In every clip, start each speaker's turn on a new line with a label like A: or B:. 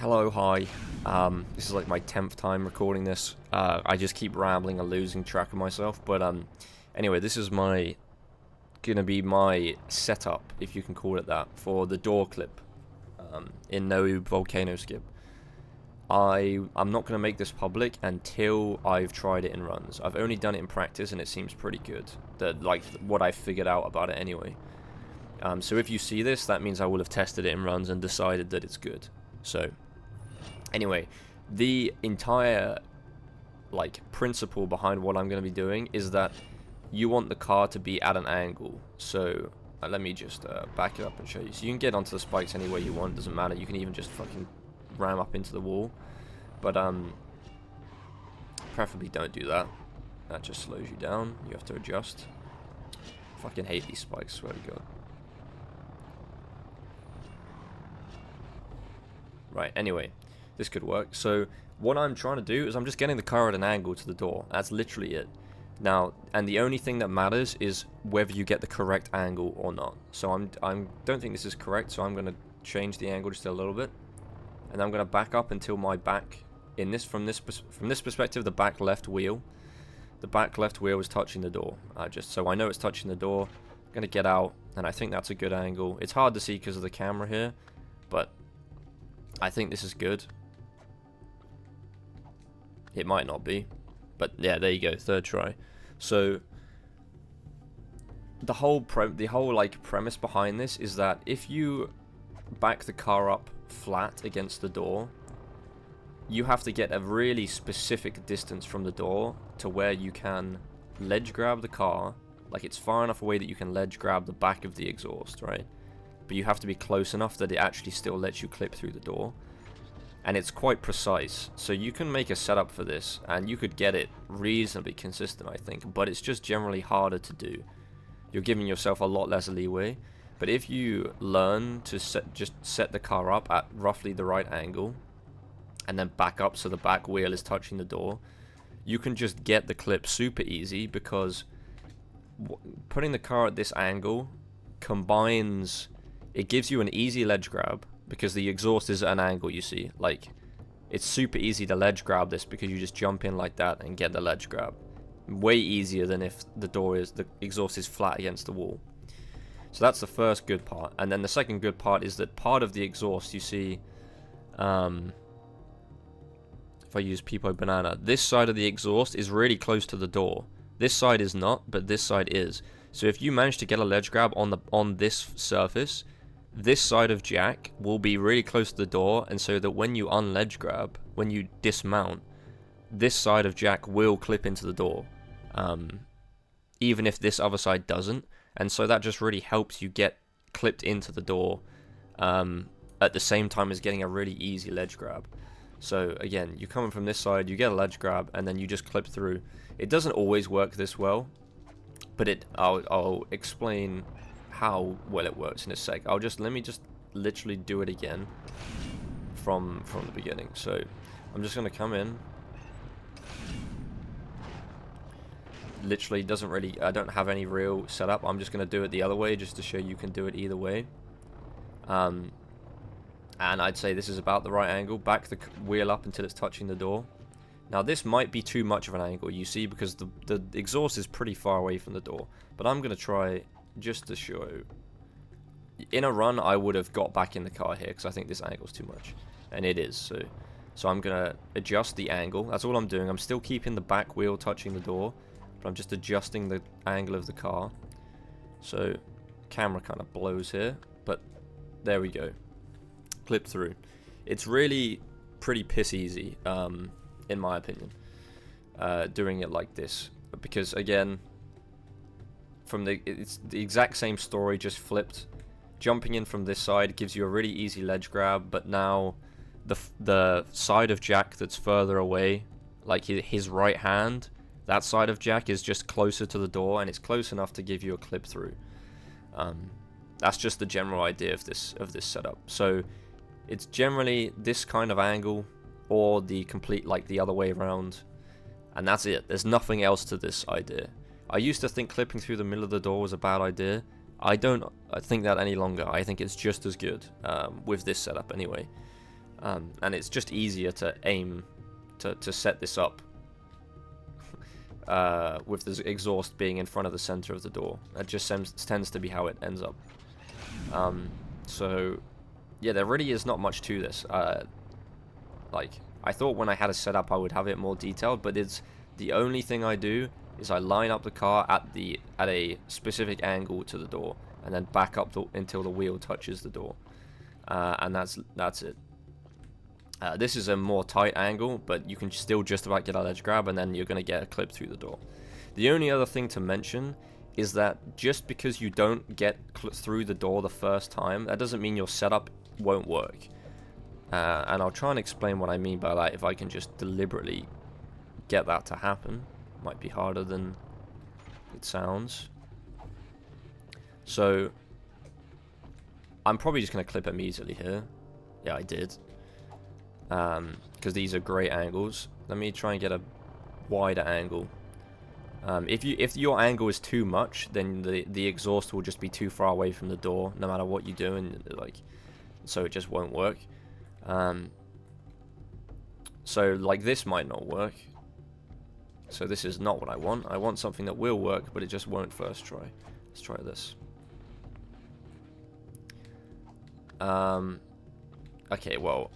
A: Hello, hi. This is like my 10th time recording this. I just keep rambling and losing track of myself. But anyway, this is gonna be my setup, if you can call it that, for the door clip in no Volcano skip. I'm not gonna make this public until I've tried it in runs. I've only done it in practice, and it seems pretty good. Like what I figured out about it anyway. So if you see this, that means I will have tested it in runs and decided that it's good. So anyway, the entire principle behind what I'm going to be doing is that you want the car to be at an angle. So let me just back it up and show you. So you can get onto the spikes any way you want, doesn't matter. You can even just fucking ram up into the wall, but preferably don't do that. That just slows you down. You have to adjust. Fucking hate these spikes, swear to God. Right, anyway, this could work. So what I'm trying to do is I'm just getting the car at an angle to the door. That's literally it. Now, and the only thing that matters is whether you get the correct angle or not. So I don't think this is correct, so I'm going to change the angle just a little bit. And I'm going to back up until my back, from this perspective, the back left wheel is touching the door. Just so I know it's touching the door, I'm going to get out, and I think that's a good angle. It's hard to see because of the camera here, but I think this is good. It might not be, but yeah, there you go, third try. So the whole premise behind this is that if you back the car up flat against the door, you have to get a really specific distance from the door to where you can ledge grab the car. Like, it's far enough away that you can ledge grab the back of the exhaust, right? But you have to be close enough that it actually still lets you clip through the door. And it's quite precise, so you can make a setup for this, and you could get it reasonably consistent, I think, but it's just generally harder to do. You're giving yourself a lot less leeway, but if you learn to set the car up at roughly the right angle, and then back up so the back wheel is touching the door, you can just get the clip super easy, because putting the car at this angle combines... It gives you an easy ledge grab, because the exhaust is at an angle, you see. Like, it's super easy to ledge grab this, because you just jump in like that and get the ledge grab. Way easier than if the exhaust is flat against the wall. So that's the first good part. And then the second good part is that part of the exhaust, you see, if I use Peepo Banana, this side of the exhaust is really close to the door. This side is not, but this side is. So if you manage to get a ledge grab on this surface, this side of jack will be really close to the door, and so that when you unledge grab, when you dismount, this side of jack will clip into the door, even if this other side doesn't. And so that just really helps you get clipped into the door at the same time as getting a really easy ledge grab. So again, you're coming from this side, you get a ledge grab, and then you just clip through. It doesn't always work this well, but I'll explain how well it works in a sec. Let me just literally do it again from the beginning. So I'm just gonna come in. Literally I don't have any real setup. I'm just gonna do it the other way just to show you can do it either way. And I'd say this is about the right angle. Back the wheel up until it's touching the door. Now this might be too much of an angle, you see, because the exhaust is pretty far away from the door. But I'm gonna try just to show. In a run, I would have got back in the car here because I think this angle's too much, and it is. So I'm gonna adjust the angle. That's all I'm doing. I'm still keeping the back wheel touching the door, but I'm just adjusting the angle of the car. So camera kind of blows here, but there we go. Clip through. It's really pretty piss easy, in my opinion, doing it like this, because again, it's the exact same story, just flipped. Jumping in from this side gives you a really easy ledge grab, but now the side of jack that's further away, like his right hand, that side of jack is just closer to the door, and it's close enough to give you a clip through. That's just the general idea of this setup. So it's generally this kind of angle, or the complete, like, the other way around, and that's it. There's nothing else to this idea. I used to think clipping through the middle of the door was a bad idea. I don't think that any longer. I think it's just as good with this setup anyway. And it's just easier to aim to set this up with the exhaust being in front of the center of the door. That just tends to be how it ends up. So yeah, there really is not much to this. Like, I thought when I had it set up I would have it more detailed, but it's the only thing I do is I line up the car at a specific angle to the door, and then back up until the wheel touches the door, and that's it. This is a more tight angle, but you can still just about get a ledge grab, and then you're going to get a clip through the door. The only other thing to mention is that just because you don't get through the door the first time, that doesn't mean your setup won't work. And I'll try and explain what I mean by that if I can just deliberately get that to happen. Might be harder than it sounds. So I'm probably just going to clip immediately here. Yeah, I did. Because these are great angles. Let me try and get a wider angle. If your angle is too much, then the exhaust will just be too far away from the door, no matter what you do, and so it just won't work. So like this might not work. So this is not what I want. I want something that will work, but it just won't first try. Let's try this. Okay, well,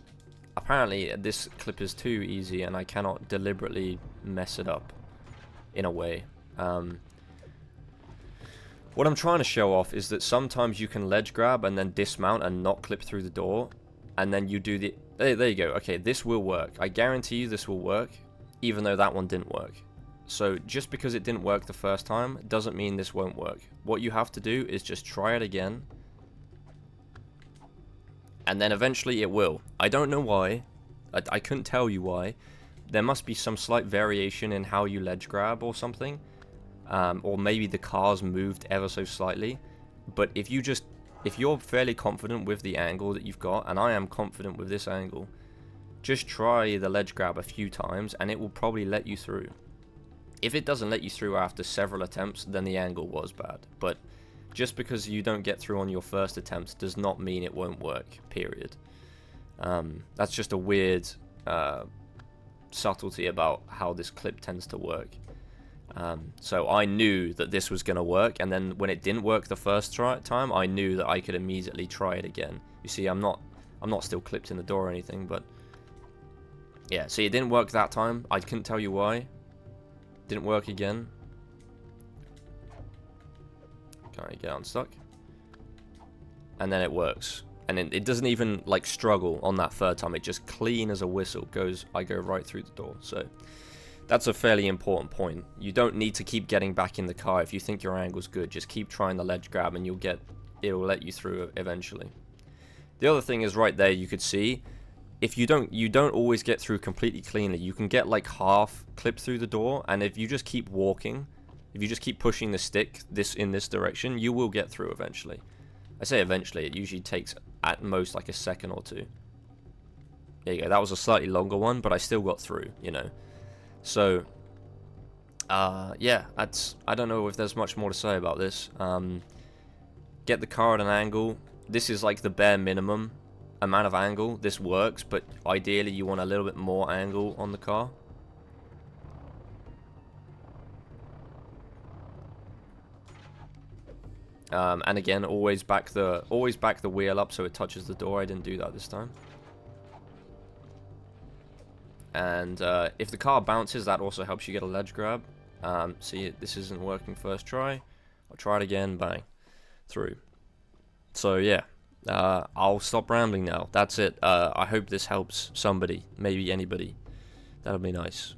A: apparently this clip is too easy and I cannot deliberately mess it up in a way. What I'm trying to show off is that sometimes you can ledge grab and then dismount and not clip through the door, and then you do the... There you go. Okay, this will work. I guarantee you this will work, even though that one didn't work. So just because it didn't work the first time doesn't mean this won't work. What you have to do is just try it again, and then eventually it will. I don't know why. I couldn't tell you why. There must be some slight variation in how you ledge grab or something. Or maybe the car's moved ever so slightly. But if you're fairly confident with the angle that you've got, and I am confident with this angle, just try the ledge grab a few times and it will probably let you through. If it doesn't let you through after several attempts, then the angle was bad. But just because you don't get through on your first attempt does not mean it won't work, period. That's just a weird subtlety about how this clip tends to work. So I knew that this was going to work, and then when it didn't work the first time, I knew that I could immediately try it again. You see, I'm not still clipped in the door or anything, but yeah, see, it didn't work that time. I couldn't tell you why. Didn't work again. Can I get unstuck? And then it works. And it doesn't even like struggle on that third time. It just clean as a whistle goes. I go right through the door. So that's a fairly important point. You don't need to keep getting back in the car if you think your angle's good. Just keep trying the ledge grab and it'll let you through eventually. The other thing is right there, you could see if you don't always get through completely cleanly. You can get like half clipped through the door, and if you just keep walking, if you just keep pushing the stick in this direction, you will get through eventually. I say eventually, it usually takes at most like a second or two. There you go, that was a slightly longer one, but I still got through, you know. So, yeah, I don't know if there's much more to say about this. Get the car at an angle. This is like the bare minimum amount of angle. This works, but ideally you want a little bit more angle on the car. And again, always back the wheel up so it touches the door. I didn't do that this time. And if the car bounces, that also helps you get a ledge grab. See, this isn't working first try. I'll try it again, bang, through. So yeah, I'll stop rambling now. That's it. I hope this helps somebody, maybe anybody. That'll be nice.